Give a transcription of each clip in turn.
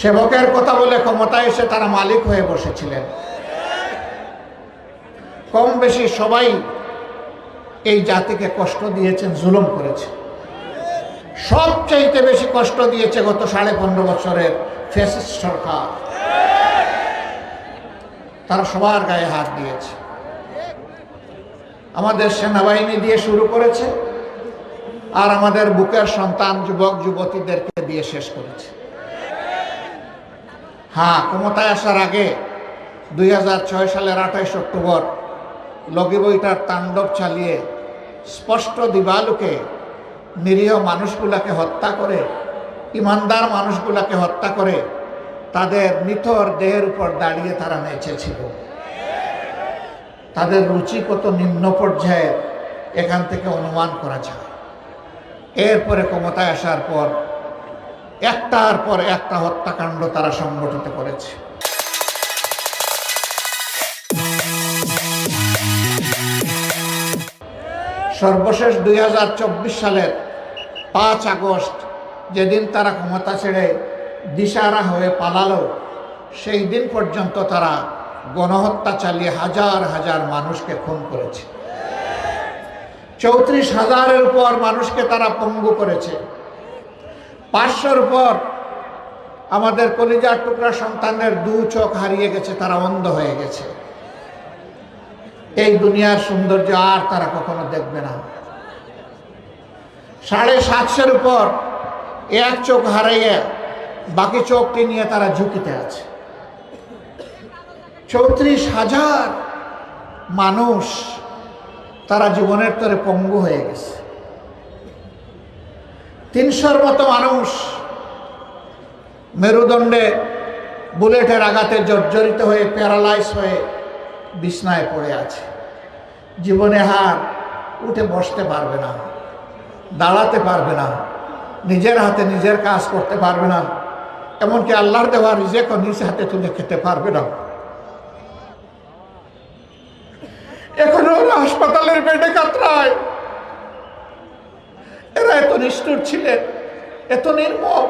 সেবকের কথা বলে ক্ষমতায় এসে তারা মালিক হয়ে বসেছিলেন। কম বেশি সবাই এই জাতিকে কষ্ট দিয়েছেন, জুলুম করেছে। সবচাইতে বেশি কষ্ট দিয়েছে গত 15.5 বছরের ফ্যাসিস্ট সরকার। তারা সবার গায়ে হাত দিয়েছে। আমাদের সেনাবাহিনী দিয়ে শুরু করেছে, আর আমাদের বুকের সন্তান যুবক যুবতীদেরকে দিয়ে শেষ করেছে। হ্যাঁ, ক্ষমতায় আসার আগে 2006 সালের 28 অক্টোবর লগিবইটার তাণ্ডব চালিয়ে স্পষ্ট দিবালোকে নিরীহ মানুষগুলাকে হত্যা করে, ইমানদার মানুষগুলাকে হত্যা করে তাদের নিথর দেহের উপর দাঁড়িয়ে তারা নেচেছিল। তাদের রুচি কত নিম্ন পর্যায়ে এখান থেকে অনুমান করা যায়। এরপরে ক্ষমতায় আসার পর একটার পর একটা হত্যাকাণ্ড তারা সংগঠিত করেছে। সর্বশেষ 2024 সালের 5 আগস্ট যেদিন তারা ক্ষমতা ছেড়ে দিশাহারা হয়ে পালালো, সেই দিন পর্যন্ত তারা গণহত্যা চালিয়ে হাজার হাজার মানুষকে খুন করেছে। 34,000-এর উপর মানুষকে তারা পঙ্গু করেছে। 500-র উপর আমাদের কলিজার টুকরা সন্তানের 2 চোখ হারিয়ে গেছে, তারা অন্ধ হয়ে গেছে। এই দুনিয়ার সৌন্দর্য আর তারা কখনো দেখবে না। 750-এর উপর 1 চোখ হারিয়ে বাকি চোখটি নিয়ে তারা ঝুঁকিতে আছে। 34,000 মানুষ তারা জীবনের তরে পঙ্গু হয়ে গেছে। 300-র মতো মানুষ মেরুদণ্ডে বুলেটের আঘাতে জর্জরিত হয়ে প্যারালাইজ হয়ে বিছনায় পড়ে আছে। জীবনে হার উঠে বসতে পারবে না, দাঁড়াতে পারবে না, নিজের হাতে নিজের কাজ করতে পারবে না, এমনকি আল্লাহর দেওয়া রিজেকও নিজ হাতে তুলে খেতে পারবে না। এখনো হাসপাতালের বেডে কাতরায়। এরা এত নিষ্ঠুর ছিলেন, এত নির্মম।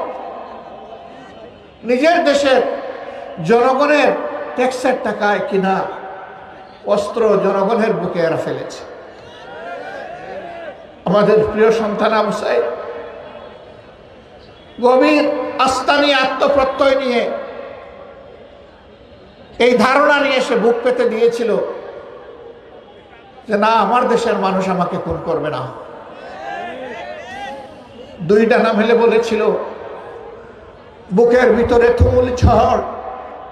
নিজের দেশের জনগণের ট্যাক্সের টাকায় কিনা অস্ত্র জনগণের বুকে এরা ফেলেছে। আমাদের প্রিয় সন্তান আবু সাইদ গভীর আস্থা নিয়ে, আত্মপ্রত্যয় নিয়ে, এই ধারণা নিয়ে সে বুক পেতে দিয়েছিল যে না, আমার দেশের মানুষ আমাকে খুন করবে না। 2 ডানা মেলে বলেছিল, বুকের ভিতরে তুমুল ঝড়,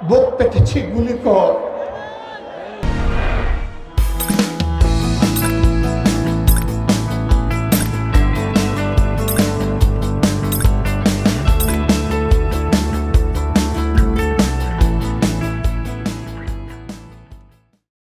বুক পেতেছি গুলি কর।